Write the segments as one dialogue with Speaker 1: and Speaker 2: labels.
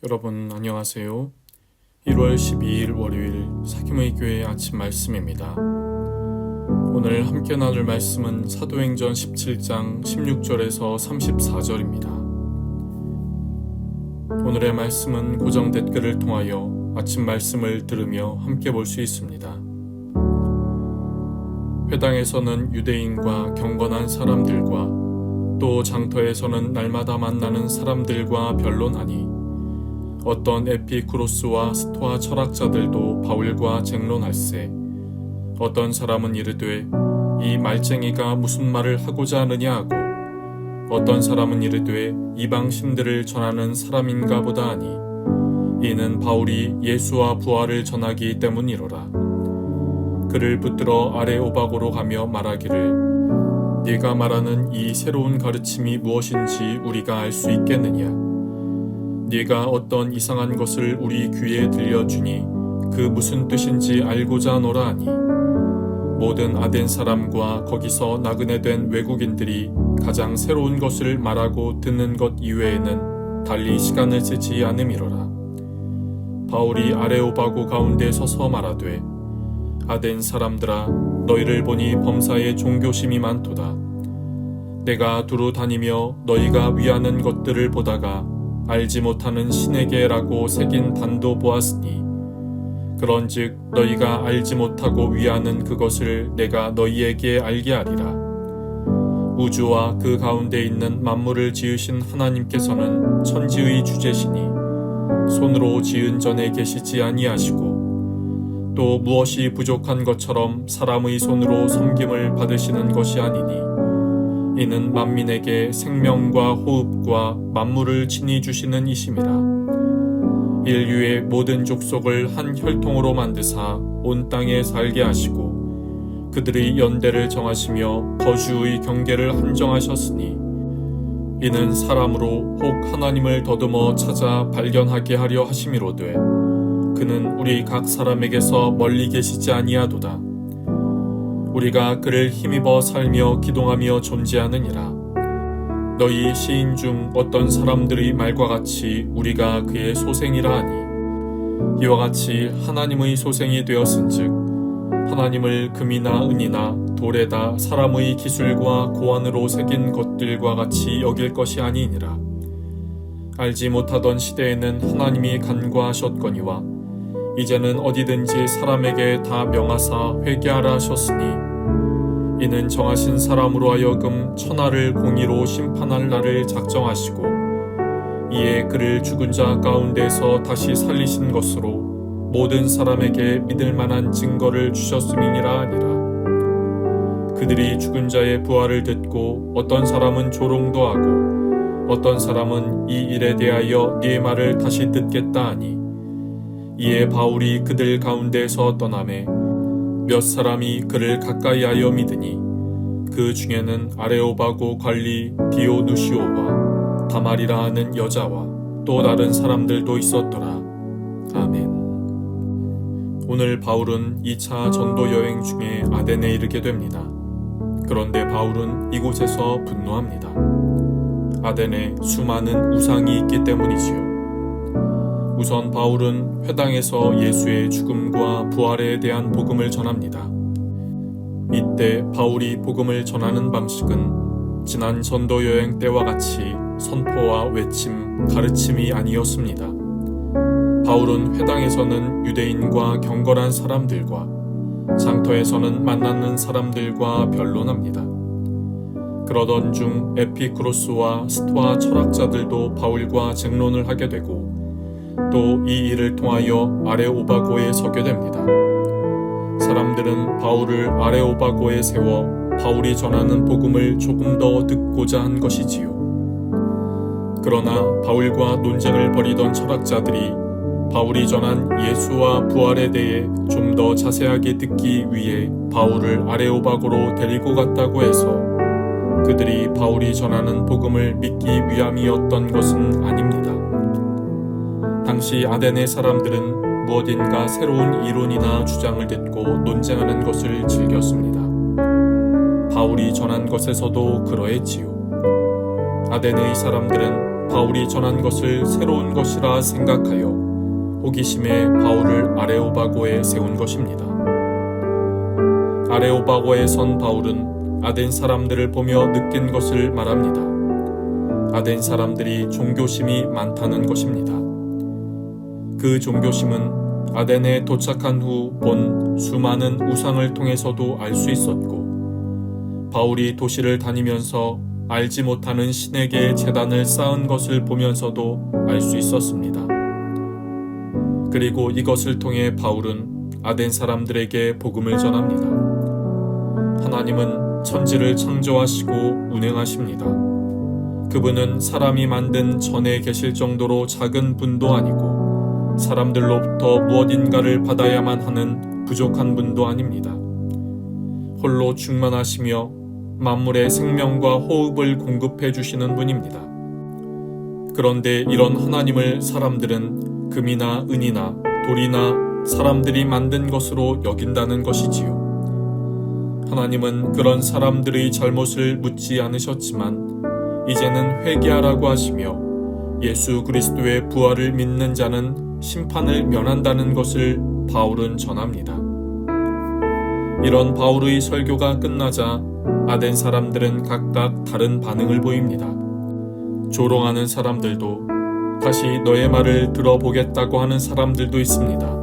Speaker 1: 여러분 안녕하세요. 1월 12일 월요일 사김의 교회 아침 말씀입니다. 오늘 함께 나눌 말씀은 사도행전 17장 16절에서 34절입니다. 오늘의 말씀은 고정 댓글을 통하여 아침 말씀을 들으며 함께 볼 수 있습니다. 회당에서는 유대인과 경건한 사람들과 또 장터에서는 날마다 만나는 사람들과 변론하니 어떤 에피쿠로스와 스토아 철학자들도 바울과 쟁론할세. 어떤 사람은 이르되 이 말쟁이가 무슨 말을 하고자 하느냐 하고, 어떤 사람은 이르되 이방신들을 전하는 사람인가 보다 하니 이는 바울이 예수와 부활을 전하기 때문이로라. 그를 붙들어 아레오바고로 가며 말하기를 네가 말하는 이 새로운 가르침이 무엇인지 우리가 알 수 있겠느냐. 네가 어떤 이상한 것을 우리 귀에 들려주니 그 무슨 뜻인지 알고자 하노라 하니, 모든 아덴 사람과 거기서 나그네 된 외국인들이 가장 새로운 것을 말하고 듣는 것 이외에는 달리 시간을 쓰지 않음이로라. 바울이 아레오바고 가운데 서서 말하되 아덴 사람들아, 너희를 보니 범사에 종교심이 많도다. 내가 두루 다니며 너희가 위하는 것들을 보다가 알지 못하는 신에게라고 새긴 단도 보았으니, 그런즉 너희가 알지 못하고 위하는 그것을 내가 너희에게 알게 하리라. 우주와 그 가운데 있는 만물을 지으신 하나님께서는 천지의 주제시니 손으로 지은 전에 계시지 아니하시고, 또 무엇이 부족한 것처럼 사람의 손으로 섬김을 받으시는 것이 아니니, 이는 만민에게 생명과 호흡과 만물을 친히 주시는 이심이라. 인류의 모든 족속을 한 혈통으로 만드사 온 땅에 살게 하시고 그들의 연대를 정하시며 거주의 경계를 한정하셨으니, 이는 사람으로 혹 하나님을 더듬어 찾아 발견하게 하려 하심이로되 그는 우리 각 사람에게서 멀리 계시지 아니하도다. 우리가 그를 힘입어 살며 기동하며 존재하느니라. 너희 시인 중 어떤 사람들의 말과 같이 우리가 그의 소생이라 하니, 이와 같이 하나님의 소생이 되었은즉 하나님을 금이나 은이나 돌에다 사람의 기술과 고안으로 새긴 것들과 같이 여길 것이 아니니라. 알지 못하던 시대에는 하나님이 간과하셨거니와 이제는 어디든지 사람에게 다 명하사 회개하라 하셨으니, 이는 정하신 사람으로 하여금 천하를 공의로 심판할 날을 작정하시고 이에 그를 죽은 자 가운데서 다시 살리신 것으로 모든 사람에게 믿을 만한 증거를 주셨음이니라 하니라. 그들이 죽은 자의 부활을 듣고 어떤 사람은 조롱도 하고 어떤 사람은 이 일에 대하여 네 말을 다시 듣겠다 하니, 이에 바울이 그들 가운데서 떠나매 몇 사람이 그를 가까이하여 믿으니, 그 중에는 아레오바고 관리 디오누시오와 다말이라 하는 여자와 또 다른 사람들도 있었더라. 아멘. 오늘 바울은 2차 전도 여행 중에 아덴에 이르게 됩니다. 그런데 바울은 이곳에서 분노합니다. 아덴에 수많은 우상이 있기 때문이지요. 우선 바울은 회당에서 예수의 죽음과 부활에 대한 복음을 전합니다. 이때 바울이 복음을 전하는 방식은 지난 전도 여행 때와 같이 선포와 외침, 가르침이 아니었습니다. 바울은 회당에서는 유대인과 경건한 사람들과 장터에서는 만나는 사람들과 변론합니다. 그러던 중 에피쿠로스와 스토아 철학자들도 바울과 쟁론을 하게 되고, 또 이 일을 통하여 아레오바고에 서게 됩니다. 사람들은 바울을 아레오바고에 세워 바울이 전하는 복음을 조금 더 듣고자 한 것이지요. 그러나 바울과 논쟁을 벌이던 철학자들이 바울이 전한 예수와 부활에 대해 좀 더 자세하게 듣기 위해 바울을 아레오바고로 데리고 갔다고 해서 그들이 바울이 전하는 복음을 믿기 위함이었던 것은 아닙니다. 당시 아덴의 사람들은 무엇인가 새로운 이론이나 주장을 듣고 논쟁하는 것을 즐겼습니다. 바울이 전한 것에서도 그러했지요. 아덴의 사람들은 바울이 전한 것을 새로운 것이라 생각하여 호기심에 바울을 아레오바고에 세운 것입니다. 아레오바고에 선 바울은 아덴 사람들을 보며 느낀 것을 말합니다. 아덴 사람들이 종교심이 많다는 것입니다. 그 종교심은 아덴에 도착한 후 본 수많은 우상을 통해서도 알 수 있었고, 바울이 도시를 다니면서 알지 못하는 신에게 제단을 쌓은 것을 보면서도 알 수 있었습니다. 그리고 이것을 통해 바울은 아덴 사람들에게 복음을 전합니다. 하나님은 천지를 창조하시고 운행하십니다. 그분은 사람이 만든 전에 계실 정도로 작은 분도 아니고 사람들로부터 무엇인가를 받아야만 하는 부족한 분도 아닙니다. 홀로 충만하시며 만물의 생명과 호흡을 공급해 주시는 분입니다. 그런데 이런 하나님을 사람들은 금이나 은이나 돌이나 사람들이 만든 것으로 여긴다는 것이지요. 하나님은 그런 사람들의 잘못을 묻지 않으셨지만 이제는 회개하라고 하시며 예수 그리스도의 부활을 믿는 자는 심판을 면한다는 것을 바울은 전합니다. 이런 바울의 설교가 끝나자 아덴 사람들은 각각 다른 반응을 보입니다. 조롱하는 사람들도, 다시 너의 말을 들어보겠다고 하는 사람들도 있습니다.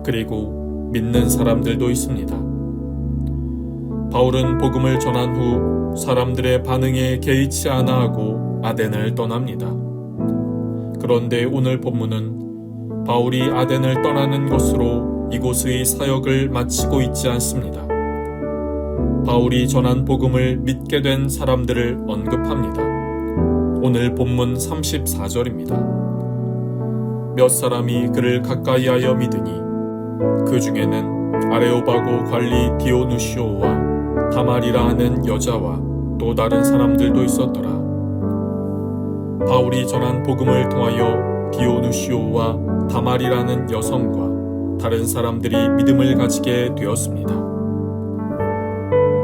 Speaker 1: 그리고 믿는 사람들도 있습니다. 바울은 복음을 전한 후 사람들의 반응에 개의치 않아 하고 아덴을 떠납니다. 그런데 오늘 본문은 바울이 아덴을 떠나는 것으로 이곳의 사역을 마치고 있지 않습니다. 바울이 전한 복음을 믿게 된 사람들을 언급합니다. 오늘 본문 34절입니다. 몇 사람이 그를 가까이하여 믿으니 그 중에는 아레오바고 관리 디오누시오와 다말이라 하는 여자와 또 다른 사람들도 있었더라. 바울이 전한 복음을 통하여 디오누시오와 다말이라는 여성과 다른 사람들이 믿음을 가지게 되었습니다.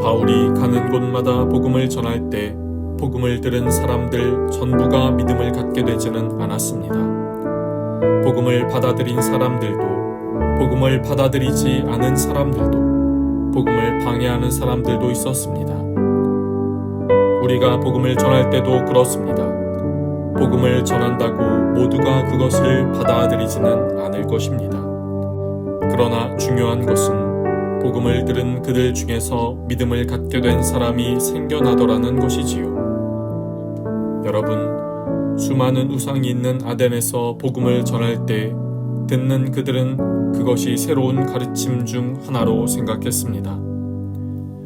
Speaker 1: 바울이 가는 곳마다 복음을 전할 때 복음을 들은 사람들 전부가 믿음을 갖게 되지는 않았습니다. 복음을 받아들인 사람들도, 복음을 받아들이지 않은 사람들도, 복음을 방해하는 사람들도 있었습니다. 우리가 복음을 전할 때도 그렇습니다. 복음을 전한다고 모두가 그것을 받아들이지는 않을 것입니다. 그러나 중요한 것은 복음을 들은 그들 중에서 믿음을 갖게 된 사람이 생겨나더라는 것이지요. 여러분, 수많은 우상이 있는 아덴에서 복음을 전할 때 듣는 그들은 그것이 새로운 가르침 중 하나로 생각했습니다.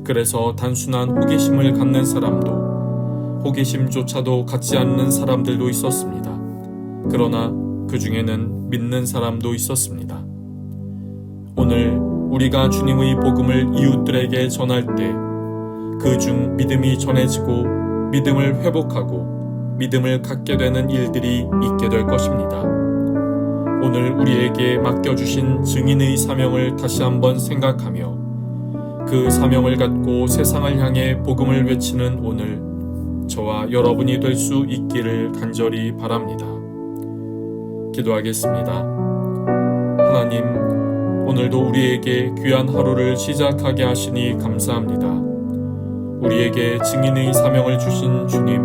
Speaker 1: 그래서 단순한 호기심을 갖는 사람도, 호기심조차도 갖지 않는 사람들도 있었습니다. 그러나 그 중에는 믿는 사람도 있었습니다. 오늘 우리가 주님의 복음을 이웃들에게 전할 때 그 중 믿음이 전해지고 믿음을 회복하고 믿음을 갖게 되는 일들이 있게 될 것입니다. 오늘 우리에게 맡겨주신 증인의 사명을 다시 한번 생각하며 그 사명을 갖고 세상을 향해 복음을 외치는 오늘 저와 여러분이 될 수 있기를 간절히 바랍니다. 기도하겠습니다. 하나님, 오늘도 우리에게 귀한 하루를 시작하게 하시니 감사합니다. 우리에게 증인의 사명을 주신 주님,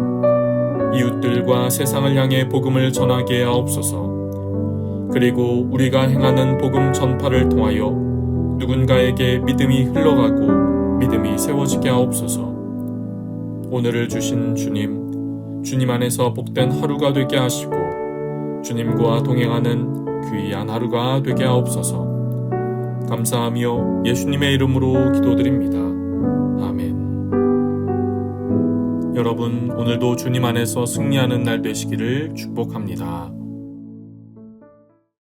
Speaker 1: 이웃들과 세상을 향해 복음을 전하게 하옵소서. 그리고 우리가 행하는 복음 전파를 통하여 누군가에게 믿음이 흘러가고 믿음이 세워지게 하옵소서. 오늘을 주신 주님, 주님 안에서 복된 하루가 되게 하시고 주님과 동행하는 귀한 하루가 되게 하옵소서. 감사하며 예수님의 이름으로 기도드립니다. 아멘. 여러분, 오늘도 주님 안에서 승리하는 날 되시기를 축복합니다.